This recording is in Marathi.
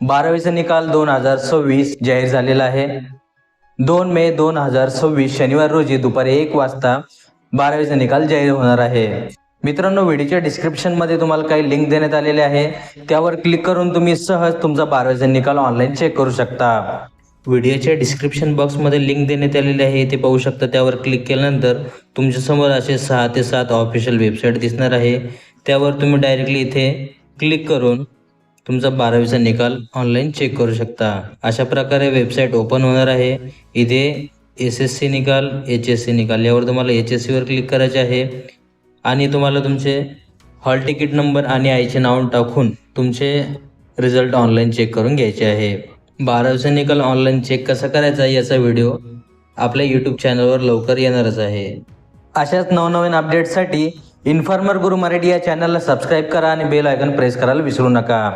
12वीचा निकाल 2026 जाहीर झालेला आहे। 2 मे 2026 शनिवार रोजी दुपारी 1 वाजता 12वीचा निकाल जाहीर होणार आहे। मित्रांनो, व्हिडिओच्या डिस्क्रिप्शनमध्ये तुम्हाला काही लिंक देण्यात आलेले आहे, त्यावर क्लिक करून तुम्ही सहज तुमचा 12वीचा निकाल ऑनलाईन चेक करू शकता। व्हिडिओच्या डिस्क्रिप्शन बॉक्समध्ये लिंक देण्यात आलेली आहे, ते पाहू शकता। त्यावर क्लिक केल्यानंतर तुमच्यासमोर असे 6 ते 7 ऑफिशियल वेबसाईट दिसणार आहे, त्यावर तुम्ही डायरेक्टली इथे क्लिक करून तुमचा 12वीचा निकाल ऑनलाईन चेक करू शकता। अशा प्रकारे वेबसाईट ओपन होणार आहे। इथे SSC निकाल, HSC निकाल, यावर तुम्हाला HSC वर क्लिक करायचे आहे आणि तुम्हाला तुमचे हॉल तिकीट नंबर आणि आईचे नाव टाकून तुमचे रिझल्ट ऑनलाईन चेक करून घ्यायचे आहे। 12वीचा निकाल ऑनलाईन चेक कसा करायचा याचा व्हिडिओ आपल्या यूट्यूब चॅनलवर लवकर येणारच आहे। अशाच नवनवीन अपडेट्ससाठी इन्फॉर्मर गुरु मराठी या चॅनलला सबस्क्राईब करा आणि बेल आयकॉन प्रेस करायला विसरू नका।